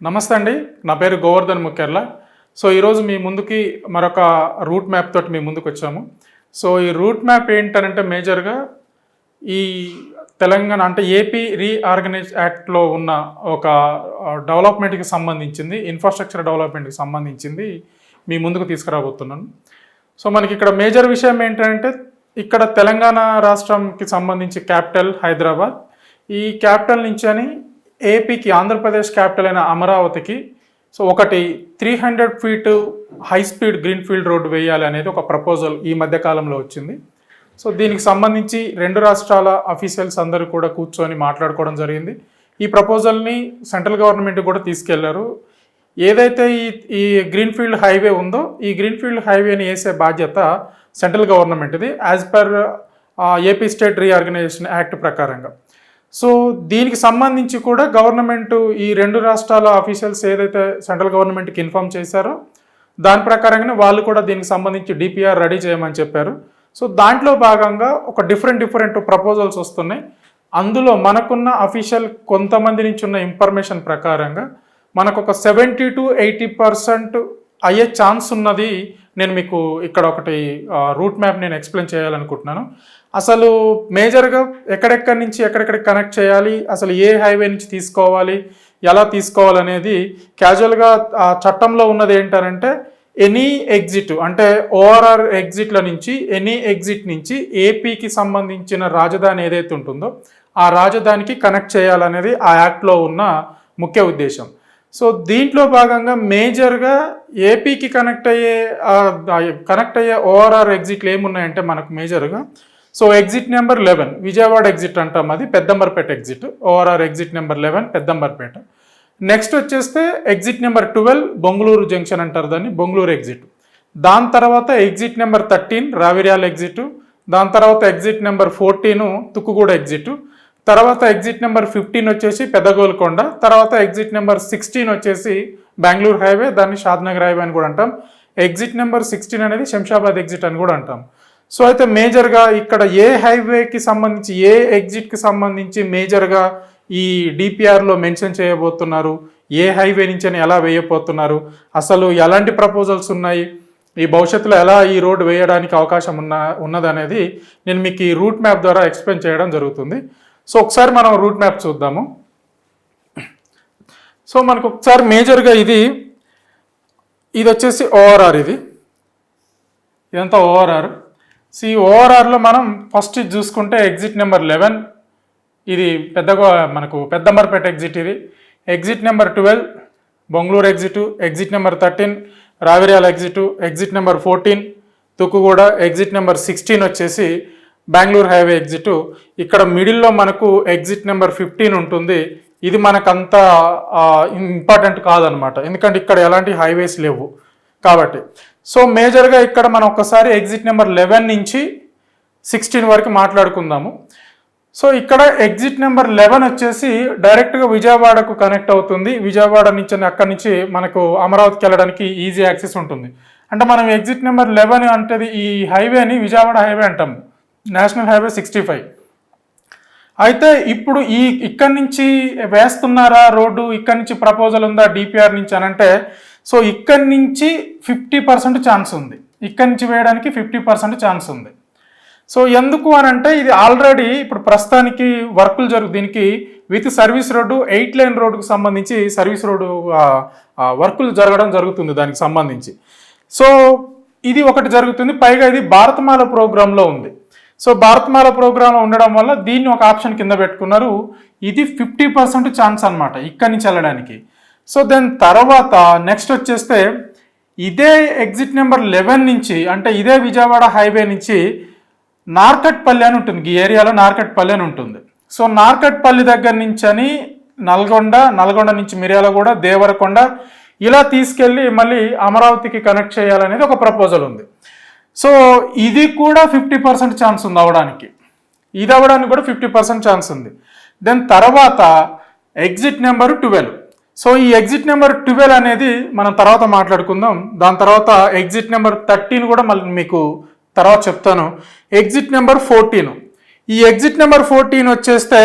నమస్తే అండి, నా పేరు గోవర్ధన్ ముఖ్యర్ల. సో ఈరోజు మీ ముందుకి మరొక రూట్ మ్యాప్ తోటి మీ ముందుకు వచ్చాము. సో ఈ రూట్ మ్యాప్ ఏంటంటే మేజర్గా ఈ తెలంగాణ అంటే ఏపీ రీఆర్గనైజ్ యాక్ట్లో ఉన్న ఒక డెవలప్మెంట్కి సంబంధించింది, ఇన్ఫ్రాస్ట్రక్చర్ డెవలప్మెంట్కి సంబంధించింది మీ ముందుకు తీసుకురాబోతున్నాను. సో మనకి ఇక్కడ మేజర్ విషయం ఏంటంటే ఇక్కడ తెలంగాణ రాష్ట్రంకి సంబంధించి క్యాపిటల్ హైదరాబాద్, ఈ క్యాపిటల్ నుంచి అని ఏపీకి ఆంధ్రప్రదేశ్ క్యాపిటల్ అయిన అమరావతికి సో ఒకటి 300 feet high speed green field road వేయాలి అనేది ఒక ప్రపోజల్ ఈ మధ్యకాలంలో వచ్చింది. సో దీనికి సంబంధించి రెండు రాష్ట్రాల అఫీషియల్స్ అందరూ కూడా కూర్చొని మాట్లాడుకోవడం జరిగింది. ఈ ప్రపోజల్ని సెంట్రల్ గవర్నమెంట్ కూడా తీసుకెళ్లారు. ఏదైతే ఈ గ్రీన్ ఫీల్డ్ హైవే ఉందో ఈ గ్రీన్ ఫీల్డ్ హైవేని వేసే బాధ్యత సెంట్రల్ గవర్నమెంట్ది as per AP state reorganisation act ప్రకారంగా. సో దీనికి సంబంధించి కూడా గవర్నమెంట్ ఈ రెండు రాష్ట్రాల అఫీషియల్స్ ఏదైతే సెంట్రల్ గవర్నమెంట్కి ఇన్ఫామ్ చేశారో దాని ప్రకారంగానే వాళ్ళు కూడా దీనికి సంబంధించి డిపిఆర్ రెడీ చేయమని చెప్పారు. సో దాంట్లో భాగంగా ఒక డిఫరెంట్ ప్రపోజల్స్ వస్తున్నాయి. అందులో మనకున్న అఫీషియల్ కొంతమంది నుంచి ఉన్న ఇన్ఫర్మేషన్ ప్రకారంగా మనకు ఒక 70 to 80% అయ్యే ఛాన్స్ ఉన్నది. నేను మీకు ఇక్కడ ఒకటి రూట్ మ్యాప్ నేను ఎక్స్ప్లెయిన్ చేయాలనుకుంటున్నాను. అసలు మేజర్గా ఎక్కడెక్కడి నుంచి ఎక్కడెక్కడికి కనెక్ట్ చేయాలి, అసలు ఏ హైవే నుంచి తీసుకోవాలి, ఎలా తీసుకోవాలనేది క్యాజువల్గా చట్టంలో ఉన్నది ఏంటంటే ఎనీ ఎగ్జిట్ అంటే ఓఆర్ఆర్ ఎగ్జిట్ల నుంచి ఎనీ ఎగ్జిట్ నుంచి ఏపీకి సంబంధించిన రాజధాని ఏదైతే ఉంటుందో ఆ రాజధానికి కనెక్ట్ చేయాలనేది ఆ యాక్ట్లో ఉన్న ముఖ్య ఉద్దేశం. సో దీంట్లో భాగంగా మేజర్గా ఏపీకి కనెక్ట్ అయ్యే ఓఆర్ఆర్ ఎగ్జిట్లు ఏమున్నాయంటే మనకు మేజర్గా so exit number 11 Vijayawada exit అంటాం, అది Peddamberpet exit. ORR exit number 11 Peddamberpet. Next వచ్చేస్తే ఎగ్జిట్ నెంబర్ 12 బొంగళూరు జంక్షన్ అంటారు దాన్ని, బొంగళూరు ఎగ్జిట్. దాని తర్వాత ఎగ్జిట్ నెంబర్ 13 రావిర్యాల ఎగ్జిట్. దాని తర్వాత ఎగ్జిట్ నెంబర్ 14 తుక్కుగూడ ఎగ్జిట్. తర్వాత ఎగ్జిట్ నెంబర్ 15 వచ్చేసి పెద్దగోల్కొండ. తర్వాత ఎగ్జిట్ నెంబర్ 16 వచ్చేసి బెంగళూరు హైవే, దాన్ని షాద్నగర్ హైవే అని కూడా అంటాం. ఎగ్జిట్ నెంబర్ 16 అనేది శంషాబాద్ ఎగ్జిట్ అని కూడా అంటాం. సో అయితే మేజర్గా ఇక్కడ ఏ హైవేకి సంబంధించి ఏ ఎగ్జిట్కి సంబంధించి మేజర్గా ఈ డిపిఆర్లో మెన్షన్ చేయబోతున్నారు, ఏ హైవే నుంచి అని ఎలా వేయబోతున్నారు, అసలు ఎలాంటి ప్రపోజల్స్ ఉన్నాయి, ఈ భవిష్యత్తులో ఎలా ఈ రోడ్డు వేయడానికి అవకాశం ఉన్నదనేది నేను మీకు ఈ రూట్ మ్యాప్ ద్వారా ఎక్స్ప్లెయిన్ చేయడం జరుగుతుంది. సో ఒకసారి మనం రూట్ మ్యాప్ చూద్దాము. సో మనకు ఒకసారి మేజర్గా ఇది వచ్చేసి ఓఆర్ఆర్, ఇదంతా ఓఆర్ఆర్. సో ఈ ఓఆర్ఆర్లో మనం ఫస్ట్ చూసుకుంటే ఎగ్జిట్ నెంబర్ 11 ఇది మనకు పెద్దంబర్పేట ఎగ్జిట్. ఇది exit number 12 Bengaluru exit. Exit number 13 Raviryal exit. Exit number 14 Tukkuguda. Exit number 16 వచ్చేసి బెంగళూరు హైవే ఎగ్జిట్. ఇక్కడ మిడిల్లో మనకు ఎగ్జిట్ నెంబర్ 15 ఉంటుంది. ఇది మనకంత ఇంపార్టెంట్ కాదనమాట, ఎందుకంటే ఇక్కడ ఎలాంటి హైవేస్ లేవు కాబట్టి. సో మేజర్గా ఇక్కడ మనం ఒకసారి ఎగ్జిట్ నెంబర్ 11 నుంచి 16 వరకు మాట్లాడుకుందాము. సో ఇక్కడ ఎగ్జిట్ నెంబర్ 11 వచ్చేసి డైరెక్ట్గా విజయవాడకు కనెక్ట్ అవుతుంది. విజయవాడ నుంచి అక్కడి నుంచి మనకు అమరావతికి వెళ్ళడానికి ఈజీ యాక్సెస్ ఉంటుంది. అంటే మనం ఎగ్జిట్ నెంబర్ 11 అంటే ఈ హైవేని విజయవాడ హైవే అంటాము, నేషనల్ హైవే 65. అయితే ఇప్పుడు ఇక్కడి నుంచి వేస్తున్నారా రోడ్డు, ఇక్కడి నుంచి ప్రపోజల్ ఉందా డిపిఆర్ నుంచి అని అంటే సో ఇక్కడి నుంచి 50% ఛాన్స్ ఉంది, ఇక్కడి నుంచి వేయడానికి 50% ఛాన్స్ ఉంది. సో ఎందుకు అని అంటే ఇది ఆల్రెడీ ఇప్పుడు ప్రస్తుతానికి వర్కులు దీనికి విత్ సర్వీస్ రోడ్డు 8 లేన్ రోడ్డుకు సంబంధించి సర్వీస్ రోడ్డు వర్కులు జరగడం జరుగుతుంది దానికి సంబంధించి. సో ఇది ఒకటి జరుగుతుంది, పైగా ఇది భారతమాల ప్రోగ్రాంలో ఉంది. సో భారతమాల ప్రోగ్రాంలో ఉండడం వల్ల దీన్ని ఒక ఆప్షన్ కింద పెట్టుకున్నారు. ఇది 50% ఛాన్స్ అనమాట ఇక్కడి నుంచి వెళ్ళడానికి. సో దాని తర్వాత నెక్స్ట్ వచ్చేస్తే ఇదే ఎగ్జిట్ నెంబర్ 11 నుంచి అంటే ఇదే విజయవాడ హైవే నుంచి నార్కట్పల్లి అని ఉంటుంది, ఈ ఏరియాలో నార్కట్పల్లి అని ఉంటుంది. సో నార్కట్పల్లి దగ్గర నుంచి అని నల్గొండ నుంచి మిర్యాలగూడ, దేవరకొండ ఇలా తీసుకెళ్ళి మళ్ళీ అమరావతికి కనెక్ట్ చేయాలనేది ఒక ప్రపోజల్ ఉంది. సో ఇది కూడా 50% ఛాన్స్ ఉంది అవడానికి, ఇది అవ్వడానికి కూడా 50% ఛాన్స్ ఉంది. దెన్ తర్వాత ఎగ్జిట్ నెంబర్ 12. సో ఈ ఎగ్జిట్ నెంబర్ 12 అనేది మనం తర్వాత మాట్లాడుకుందాం. దాని తర్వాత ఎగ్జిట్ నెంబర్ 13 కూడా మళ్ళీ మీకు తర్వాత చెప్తాను. ఎగ్జిట్ నెంబర్ 14, ఈ ఎగ్జిట్ నెంబర్ 14 వచ్చేస్తే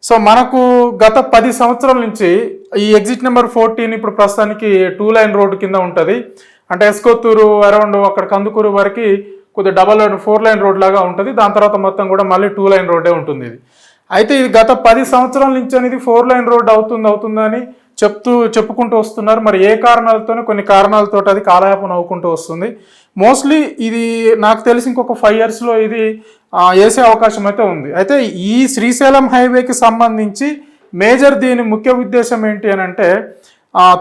సో మనకు గత 10 సంవత్సరాల నుంచి ఈ ఎగ్జిట్ నెంబర్ 14 ఇప్పుడు ప్రస్తుతానికి 2 లైన్ రోడ్డు కింద ఉంటుంది. అంటే ఎస్కొత్తూరు అరౌండ్ అక్కడ కందుకూరు వరకు కొద్దిగా డబల్ 4 లైన్ రోడ్ లాగా ఉంటుంది. దాని తర్వాత మొత్తం కూడా మళ్ళీ 2 లైన్ రోడ్డే ఉంటుంది ఇది. అయితే ఇది గత 10 సంవత్సరాల నుంచి అనేది 4 లైన్ రోడ్ అవుతుందని చెప్పుకుంటూ వస్తున్నారు. మరి ఏ కారణాలతోనే కొన్ని కారణాలతో అది కాలయాపన అవ్వుకుంటూ వస్తుంది. మోస్ట్లీ ఇది నాకు తెలిసి ఇంకొక 5 yearsలో ఇది వేసే అవకాశం అయితే ఉంది. అయితే ఈ శ్రీశైలం హైవేకి సంబంధించి మేజర్ దీని ముఖ్య ఉద్దేశం ఏంటి అని అంటే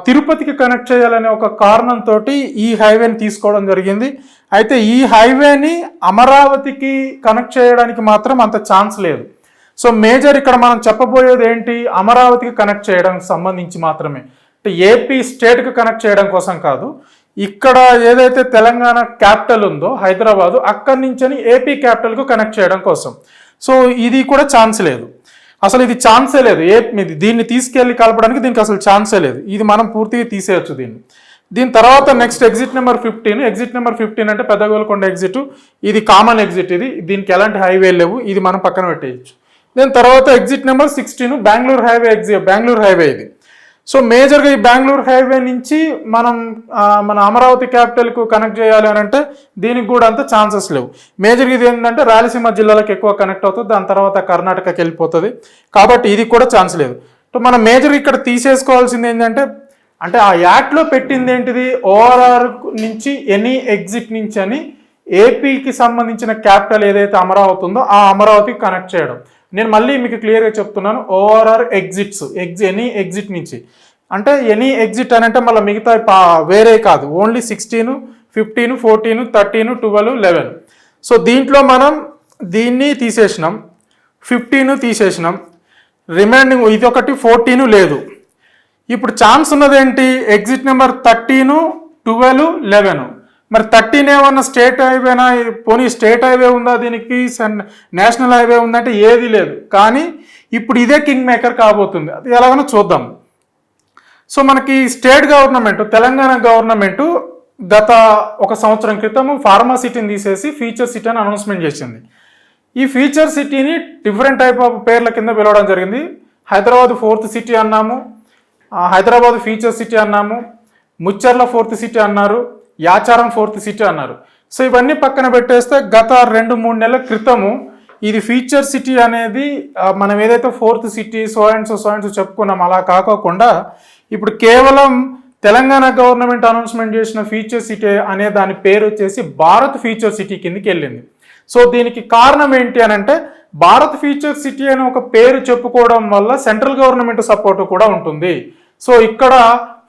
తిరుపతికి కనెక్ట్ చేయాలనే ఒక కారణంతో ఈ హైవేని తీసుకోవడం జరిగింది. అయితే ఈ హైవేని అమరావతికి కనెక్ట్ చేయడానికి మాత్రం అంత ఛాన్స్ లేదు. సో మేజర్ ఇక్కడ మనం చెప్పబోయేది ఏంటి, అమరావతికి కనెక్ట్ చేయడానికి సంబంధించి మాత్రమే. అంటే ఏపీ స్టేట్కి కనెక్ట్ చేయడం కోసం కాదు. ఇక్కడ ఏదైతే తెలంగాణ క్యాపిటల్ ఉందో హైదరాబాదు, అక్కడి నుంచి ఏపీ క్యాపిటల్కు కనెక్ట్ చేయడం కోసం. సో ఇది కూడా ఛాన్స్ లేదు, అసలు ఇది ఛాన్సే లేదు. దీన్ని తీసుకెళ్ళి కలపడానికి దీనికి అసలు ఛాన్సే లేదు. ఇది మనం పూర్తిగా తీసేయచ్చు దీన్ని. దీని తర్వాత next exit number 15. Exit number 15 అంటే పెద్దగోల్కొండ ఎగ్జిట్. ఇది కామన్ ఎగ్జిట్. దీనికి ఎలాంటి హైవే లేవు, ఇది మనం పక్కన పెట్టేయచ్చు. దీని తర్వాత exit number 16 Bengaluru highway Bengaluru highway ఇది. సో మేజర్గా ఈ బెంగళూరు హైవే నుంచి మన అమరావతి క్యాపిటల్కు కనెక్ట్ చేయాలి అని అంటే దీనికి కూడా అంత ఛాన్సెస్ లేవు. మేజర్గా ఇది ఏంటంటే రాయలసీమ జిల్లాలకు ఎక్కువ కనెక్ట్ అవుతుంది, దాని తర్వాత కర్ణాటకకి వెళ్ళిపోతుంది. కాబట్టి ఇది కూడా ఛాన్స్ లేదు. సో మనం మేజర్ ఇక్కడ తీసేసుకోవాల్సింది ఏంటంటే అంటే ఆ యాక్ట్లో పెట్టింది ఏంటిది, ఓఆర్ఆర్ నుంచి ఎనీ ఎగ్జిట్ నుంచి అని ఏపీకి సంబంధించిన క్యాపిటల్ ఏదైతే అమరావతి ఉందో ఆ అమరావతికి కనెక్ట్ చేయడం. నేను మళ్ళీ మీకు క్లియర్గా చెప్తున్నాను, ఓఆర్ఆర్ ఎగ్జిట్స్ ఎనీ ఎగ్జిట్ నుంచి అంటే ఎనీ ఎగ్జిట్ అని అంటే మళ్ళీ మిగతా వేరే కాదు, ఓన్లీ 16, 15, 14, 13, 12, 11. సో దీంట్లో మనం దీన్ని తీసేసినాం, 15 తీసేసినాం, రిమైనింగ్ ఇది ఒకటి 14 లేదు. ఇప్పుడు ఛాన్స్ ఉన్నది ఏంటి, ఎగ్జిట్ నెంబర్ 13, 12, 11. మరి 13 ఏమన్నా స్టేట్ హైవేనా, పోనీ స్టేట్ హైవే ఉందా దీనికి, నేషనల్ హైవే ఉందంటే ఏది లేదు. కానీ ఇప్పుడు ఇదే కింగ్ మేకర్ కాబోతుంది, అది ఎలాగైనా చూద్దాం. సో మనకి స్టేట్ గవర్నమెంట్ తెలంగాణ గవర్నమెంట్ గత 1 సంవత్సరం క్రితం ఫార్మా సిటీని తీసేసి ఫ్యూచర్ సిటీ అని అనౌన్స్మెంట్ చేసింది. ఈ ఫ్యూచర్ సిటీని డిఫరెంట్ టైప్ ఆఫ్ పేర్ల కింద పిలవడం జరిగింది. హైదరాబాద్ 4th సిటీ అన్నాము, హైదరాబాద్ ఫ్యూచర్ సిటీ అన్నాము, ముచ్చర్ల 4th సిటీ అన్నారు, యాచారం 4th సిటీ అన్నారు. సో ఇవన్నీ పక్కన పెట్టేస్తే గత 2-3 నెలల క్రితము ఇది ఫ్యూచర్ సిటీ అనేది మనం ఏదైతే 4th city so and so చెప్పుకున్నాం అలా కాకోకుండా ఇప్పుడు కేవలం తెలంగాణ గవర్నమెంట్ అనౌన్స్మెంట్ చేసిన ఫ్యూచర్ సిటీ అనే దాని పేరు వచ్చేసి భారత్ ఫ్యూచర్ సిటీ కిందకి వెళ్ళింది. సో దీనికి కారణం ఏంటి అని అంటే భారత్ ఫ్యూచర్ సిటీ అని ఒక పేరు చెప్పుకోవడం వల్ల సెంట్రల్ గవర్నమెంట్ సపోర్ట్ కూడా ఉంటుంది. సో ఇక్కడ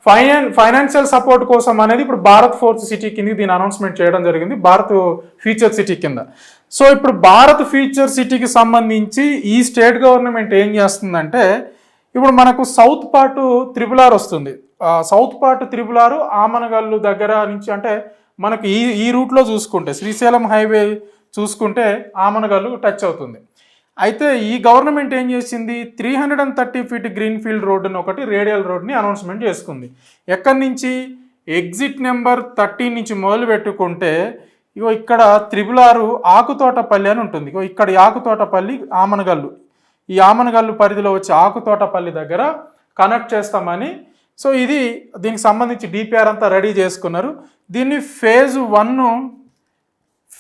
ఫైనాన్షియల్ సపోర్ట్ కోసం అనేది ఇప్పుడు భారత్ 4th సిటీ కింద దీన్ని అనౌన్స్మెంట్ చేయడం జరిగింది, భారత్ ఫ్యూచర్ సిటీ కింద. సో ఇప్పుడు భారత్ ఫ్యూచర్ సిటీకి సంబంధించి ఈ స్టేట్ గవర్నమెంట్ ఏం చేస్తుందంటే ఇప్పుడు మనకు సౌత్ పార్ట్ త్రిపులార్ వస్తుంది. సౌత్ పార్ట్ త్రిపులారు ఆమనగల్లు దగ్గర నుంచి అంటే మనకు ఈ రూట్లో చూసుకుంటే శ్రీశైలం హైవే చూసుకుంటే ఆమనగల్లు టచ్ అవుతుంది. అయితే ఈ గవర్నమెంట్ ఏం చేసింది, 330 feet గ్రీన్ ఫీల్డ్ రోడ్డుని ఒకటి రేడియల్ రోడ్ని అనౌన్స్మెంట్ చేసుకుంది. ఎక్కడి నుంచి, ఎగ్జిట్ నెంబర్ 13 నుంచి మొదలు పెట్టుకుంటే ఇగో ఇక్కడ త్రిపులారు ఆకుతోటపల్లి అని ఉంటుంది. ఇగో ఇక్కడ ఆకుతోటపల్లి ఆమనగల్లు, ఈ ఆమనగల్లు పరిధిలో వచ్చి ఆకుతోటపల్లి దగ్గర కనెక్ట్ చేస్తామని. సో ఇది దీనికి సంబంధించి డిపిఆర్ అంతా రెడీ చేసుకున్నారు. దీన్ని phase 1,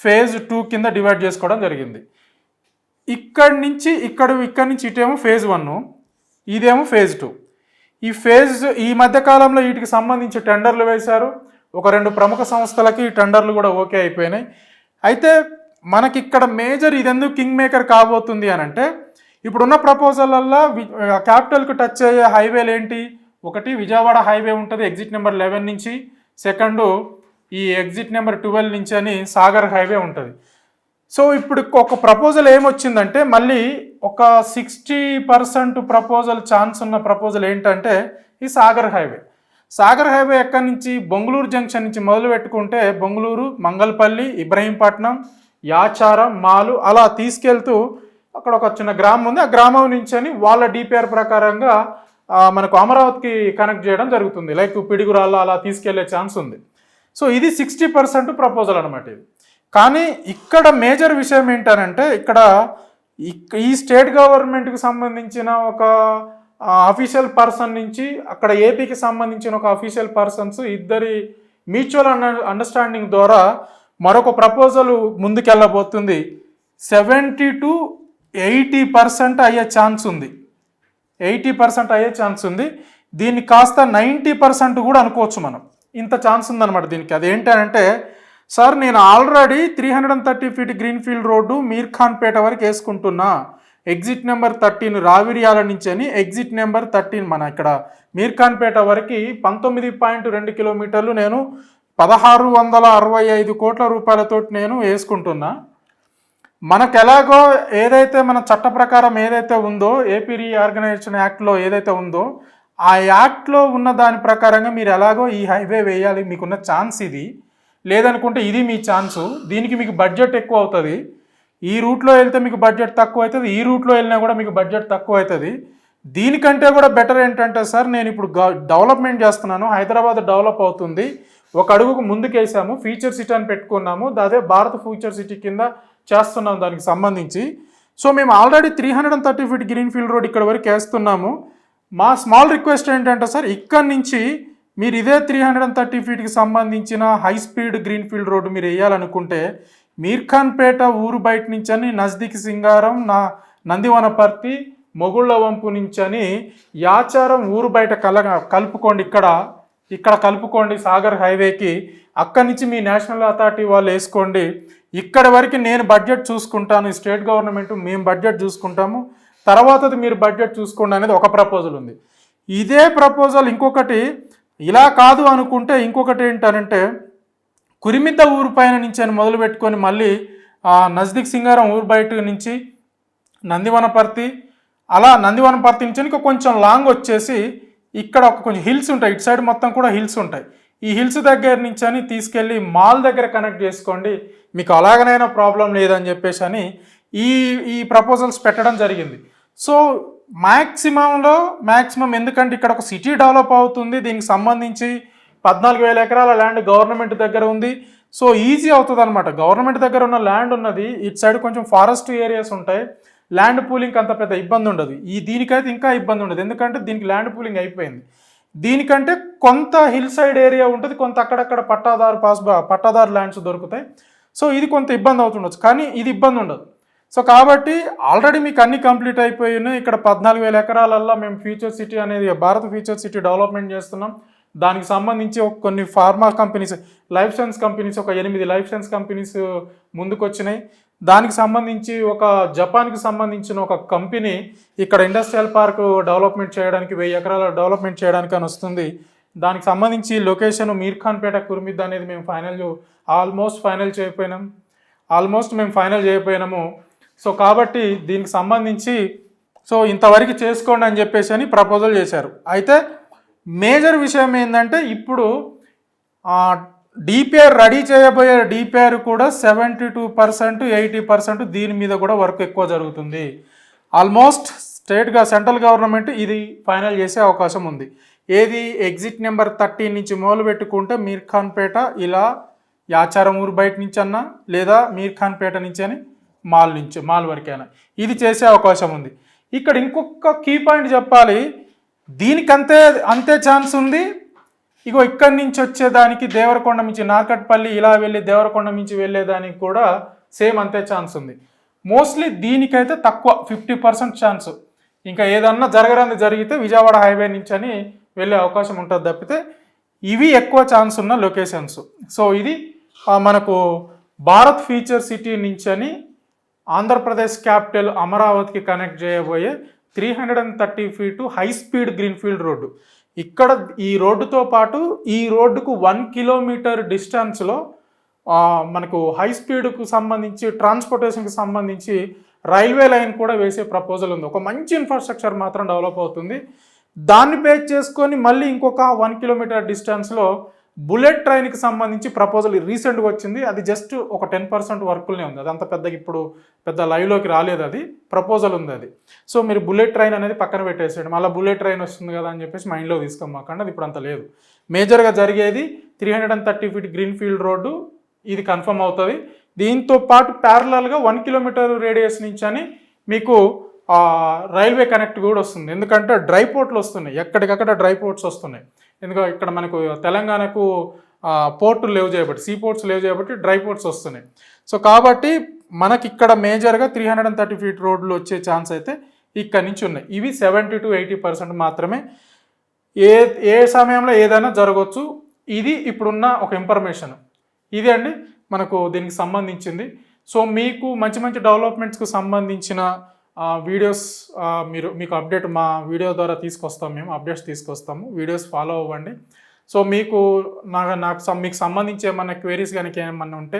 phase 2 కింద డివైడ్ చేసుకోవడం జరిగింది. ఇక్కడి నుంచి ఇటేమో phase 1, ఇదేమో phase 2. ఈ మధ్యకాలంలో వీటికి సంబంధించి టెండర్లు వేశారు. 1-2 ప్రముఖ సంస్థలకి టెండర్లు కూడా ఓకే అయిపోయినాయి. అయితే మనకి ఇక్కడ మేజర్ ఇది ఎందుకు కింగ్ మేకర్ కాబోతుంది అని అంటే ఇప్పుడున్న ప్రపోజల్లో క్యాపిటల్కి టచ్ అయ్యే హైవేలు ఏంటి, ఒకటి విజయవాడ హైవే ఉంటుంది ఎగ్జిట్ నెంబర్ 11 నుంచి, సెకండ్ ఈ ఎగ్జిట్ నెంబర్ 12 నుంచి అని సాగర్ హైవే ఉంటుంది. సో ఇప్పుడు ఒక ప్రపోజల్ ఏమొచ్చిందంటే మళ్ళీ ఒక 60% ప్రపోజల్ ఛాన్స్ ఉన్న ప్రపోజల్ ఏంటంటే ఈ సాగర్ హైవే ఎక్కడి నుంచి, బొంగళూరు జంక్షన్ నుంచి మొదలు పెట్టుకుంటే బొంగళూరు, మంగళపల్లి, ఇబ్రహీంపట్నం, యాచారం, మాలు అలా తీసుకెళ్తూ అక్కడ ఒక చిన్న గ్రామం ఉంది, ఆ గ్రామం నుంచి అని వాళ్ళ డిపిఆర్ ప్రకారంగా మనకు అమరావతికి కనెక్ట్ చేయడం జరుగుతుంది. లైక్ పిడుగురాళ్ళ అలా తీసుకెళ్లే ఛాన్స్ ఉంది. సో ఇది 60% ప్రపోజల్ అనమాట ఇది. కానీ ఇక్కడ మేజర్ విషయం ఏంటనంటే ఇక్కడ ఈ స్టేట్ గవర్నమెంట్కి సంబంధించిన ఒక అఫీషియల్ పర్సన్ నుంచి అక్కడ ఏపీకి సంబంధించిన ఒక అఫీషియల్ పర్సన్స్ ఇద్దరి మ్యూచువల్ అండర్స్టాండింగ్ ద్వారా మరొక ప్రపోజల్ ముందుకెళ్ళబోతుంది. 70 to 80% అయ్యే ఛాన్స్ ఉంది. 80% అయ్యే ఛాన్స్ ఉంది. దీన్ని కాస్త 90% కూడా అనుకోవచ్చు మనం. ఇంత ఛాన్స్ ఉందన్నమాట దీనికి. అదేంటంటే సార్ నేను already 330 feet greenfield road Meerkhanpet వరకు వేసుకుంటున్నా, ఎగ్జిట్ నెంబర్ 13 రావిర్యాల నుంచి అని ఎగ్జిట్ నెంబర్ 13 మన ఇక్కడ మీర్ఖాన్పేట వరకు 19.2 కిలోమీటర్లు నేను 1665 కోట్ల రూపాయలతో నేను వేసుకుంటున్నా. మనకు ఎలాగో ఏదైతే మన చట్ట ప్రకారం ఏదైతే ఉందో ఏపీ రీఆర్గనైజేషన్ యాక్ట్లో ఏదైతే ఉందో ఆ యాక్ట్లో ఉన్న దాని ప్రకారంగా మీరు ఎలాగో ఈ హైవే వేయాలి, మీకున్న ఛాన్స్ ఇది. లేదనుకుంటే ఇది మీ ఛాన్సు. దీనికి మీకు బడ్జెట్ ఎక్కువ అవుతుంది. ఈ రూట్లో వెళ్తే మీకు బడ్జెట్ తక్కువ అవుతుంది, ఈ రూట్లో వెళ్ళినా కూడా మీకు బడ్జెట్ తక్కువ అవుతుంది. దీనికంటే కూడా బెటర్ ఏంటంటే సార్ నేను ఇప్పుడు డెవలప్మెంట్ చేస్తున్నాను, హైదరాబాద్ డెవలప్ అవుతుంది, ఒక అడుగుకు ముందుకేసాము, ఫ్యూచర్ సిటీ అని పెట్టుకున్నాము, అదే భారత్ ఫ్యూచర్ సిటీ కింద చేస్తున్నాం దానికి సంబంధించి. సో మేము ఆల్రెడీ 330 ఫీట్ గ్రీన్ఫీల్డ్ రోడ్ ఇక్కడ వరకు వేస్తున్నాము. మా స్మాల్ రిక్వెస్ట్ ఏంటంటే సార్ ఇక్కడి నుంచి మీరు ఇదే 330 ఫీట్కి సంబంధించిన హై స్పీడ్ గ్రీన్ఫీల్డ్ రోడ్డు మీరు వేయాలనుకుంటే మీర్ఖాన్పేట ఊరు బయట నుంచి అని నజ్దీక్ సింగారం నందివనపర్తి మొగుళ్ళ వంపు నుంచి అని యాచారం ఊరు బయట కలుపుకోండి. ఇక్కడ కలుపుకోండి సాగర్ హైవేకి. అక్కడి నుంచి మీ నేషనల్ అథారిటీ వాళ్ళు వేసుకోండి. ఇక్కడ వరకు నేను బడ్జెట్ చూసుకుంటాను, స్టేట్ గవర్నమెంట్ మేము బడ్జెట్ చూసుకుంటాము, తర్వాతది మీరు బడ్జెట్ చూసుకోండి అనేది ఒక ప్రపోజల్ ఉంది. ఇదే ప్రపోజల్ ఇంకొకటి ఇలా కాదు అనుకుంటే ఇంకొకటి ఏంటనంటే కురిమిద్ద ఊరు పైన నుంచి అని మొదలు పెట్టుకొని మళ్ళీ నజ్దీక్ సింగారం ఊరు బయట నుంచి నందివనపర్తి, అలా నందివనపర్తి నుంచి ఇంకా కొంచెం లాంగ్ వచ్చేసి ఇక్కడ ఒక కొంచెం హిల్స్ ఉంటాయి, ఇటు సైడ్ మొత్తం కూడా హిల్స్ ఉంటాయి. ఈ హిల్స్ దగ్గర నుంచి అని తీసుకెళ్ళి మాల్ దగ్గర కనెక్ట్ చేసుకోండి, మీకు అలాగనైనా ప్రాబ్లం లేదని చెప్పేసి అని ఈ ప్రపోజల్స్ పెట్టడం జరిగింది. సో మ్యాక్సిమం ఎందుకంటే ఇక్కడ ఒక సిటీ డెవలప్ అవుతుంది, దీనికి సంబంధించి 14,000 ఎకరాల ల్యాండ్ గవర్నమెంట్ దగ్గర ఉంది. సో ఈజీ అవుతుంది అనమాట. గవర్నమెంట్ దగ్గర ఉన్న ల్యాండ్ ఉన్నది, ఇటు సైడ్ కొంచెం ఫారెస్ట్ ఏరియాస్ ఉంటాయి, ల్యాండ్ పూలింగ్ అంత పెద్ద ఇబ్బంది ఉండదు. దీనికైతే ఇంకా ఇబ్బంది ఉండదు, ఎందుకంటే దీనికి ల్యాండ్ పూలింగ్ అయిపోయింది. దీనికంటే కొంత హిల్ సైడ్ ఏరియా ఉంటుంది, కొంత అక్కడక్కడ పట్టాదారు ల్యాండ్స్ దొరుకుతాయి. సో ఇది కొంత ఇబ్బంది అవుతుండొచ్చు, కానీ ఇది ఇబ్బంది ఉండదు. సో కాబట్టి ఆల్రెడీ మీకు అన్ని కంప్లీట్ అయిపోయినాయి. ఇక్కడ 14,000 ఎకరాలల్లో మేము ఫ్యూచర్ సిటీ అనేది భారత్ ఫ్యూచర్ సిటీ డెవలప్మెంట్ చేస్తున్నాం. దానికి సంబంధించి కొన్ని pharma companies, life science companies, ఒక 8 లైఫ్ సైన్స్ కంపెనీస్ ముందుకు వచ్చినాయి. దానికి సంబంధించి ఒక జపాన్కి సంబంధించిన ఒక కంపెనీ ఇక్కడ ఇండస్ట్రియల్ పార్క్ డెవలప్మెంట్ చేయడానికి 1000 ఎకరాల డెవలప్మెంట్ చేయడానికి అని వస్తుంది. దానికి సంబంధించి లొకేషన్ మీర్ఖాన్పేట కుర్మిద్ద అనేది మేము ఆల్మోస్ట్ మేము ఫైనల్ చేయకపోయినాము. సో కాబట్టి దీనికి సంబంధించి ఇంతవరకు చేసుకోండి అని చెప్పేసి అని ప్రపోజల్ చేశారు. అయితే మేజర్ విషయం ఏంటంటే ఇప్పుడు డిపిఆర్ రెడీ చేయబోయే డిపిఆర్ కూడా 72%, 80% దీని మీద కూడా వర్క్ ఎక్కువ జరుగుతుంది. ఆల్మోస్ట్ సెంట్రల్ గవర్నమెంట్ ఇది ఫైనల్ చేసే అవకాశం ఉంది. ఏది ఎగ్జిట్ నెంబర్ 13 నుంచి మొదలు పెట్టుకుంటే మీర్ఖాన్పేట ఇలా యాచారం ఊరు బయట నుంచి అన్నా లేదా మీర్ఖాన్పేట నుంచి అని మాల్ వరకైనా ఇది చేసే అవకాశం ఉంది. ఇక్కడ ఇంకొక కీ పాయింట్ చెప్పాలి, దీనికి అంతే ఛాన్స్ ఉంది. ఇగో ఇక్కడి నుంచి వచ్చేదానికి దేవరకొండ నుంచి నార్కట్పల్లి ఇలా వెళ్ళి దేవరకొండ నుంచి వెళ్ళేదానికి కూడా సేమ్ అంతే ఛాన్స్ ఉంది. మోస్ట్లీ దీనికైతే తక్కువ 50% ఛాన్స్. ఇంకా ఏదన్నా జరిగితే విజయవాడ హైవే నుంచి అని వెళ్ళే అవకాశం ఉంటుంది తప్పితే ఇవి ఎక్కువ ఛాన్స్ ఉన్న లొకేషన్స్. సో ఇది మనకు భారత్ ఫ్యూచర్ సిటీ నుంచి అని ఆంధ్రప్రదేశ్ క్యాపిటల్ అమరావతికి కనెక్ట్ చేయబోయే 330 feet high speed greenfield road. ఇక్కడ ఈ రోడ్డుతో పాటు ఈ రోడ్డుకు 1 కిలోమీటర్ డిస్టెన్స్లో మనకు హై స్పీడ్కు సంబంధించి ట్రాన్స్పోర్టేషన్కి సంబంధించి రైల్వే లైన్ కూడా వేసే ప్రపోజల్ ఉంది. ఒక మంచి ఇన్ఫ్రాస్ట్రక్చర్ మాత్రం డెవలప్ అవుతుంది. దాన్ని బేస్ చేసుకొని మళ్ళీ ఇంకొక 1 కిలోమీటర్ డిస్టెన్స్లో బుల్లెట్ ట్రైన్కి సంబంధించి ప్రపోజల్ రీసెంట్గా వచ్చింది. అది జస్ట్ ఒక 10% వర్కులనే ఉంది, అదంత పెద్ద లైవ్లోకి రాలేదు, అది ప్రపోజల్ ఉంది అది. సో మీరు బుల్లెట్ ట్రైన్ అనేది పక్కన పెట్టేసాడు, మళ్ళీ బుల్లెట్ ట్రైన్ వస్తుంది కదా అని చెప్పేసి మైండ్లో తీసుకోమాకండి, అది ఇప్పుడు అంత లేదు. మేజర్గా జరిగేది 330 ఫీట్ గ్రీన్ఫీల్డ్ రోడ్డు, ఇది కన్ఫర్మ్ అవుతుంది. దీంతో పాటు ప్యారలల్గా 1 కిలోమీటర్ రేడియస్ నుంచి అని మీకు రైల్వే కనెక్ట్ కూడా వస్తుంది. ఎందుకంటే డ్రై పోర్ట్లు వస్తున్నాయి, ఎక్కడికక్కడ డ్రై పోర్ట్స్ వస్తున్నాయి. ఎందుకంటే ఇక్కడ మనకు తెలంగాణకు పోర్టులు లేవు చేయబట్టి, సీ పోర్ట్స్ లేవు చేయబట్టి డ్రై పోర్ట్స్ వస్తున్నాయి. సో కాబట్టి మనకి ఇక్కడ మేజర్గా 330 ఫీట్ రోడ్లు వచ్చే ఛాన్స్ అయితే ఇక్కడ నుంచి ఉన్నాయి. ఇవి 70 to 80% మాత్రమే. ఏ సమయంలో ఏదైనా జరగవచ్చు. ఇది ఇప్పుడున్న ఒక ఇన్ఫర్మేషన్ ఇది అండి మనకు దీనికి సంబంధించింది. సో మీకు మంచి మంచి డెవలప్మెంట్స్కి సంబంధించిన వీడియోస్ మీకు అప్డేట్ మా వీడియో ద్వారా తీసుకొస్తాము, మేము అప్డేట్స్ తీసుకొస్తాము. వీడియోస్ ఫాలో అవ్వండి. సో మీకు మీకు సంబంధించి ఏమన్నా క్వైరీస్ కనుక ఏమన్నా ఉంటే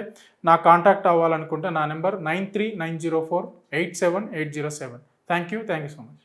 నాకు కాంటాక్ట్ అవ్వాలనుకుంటే నా number 9390487807. Thank you so much.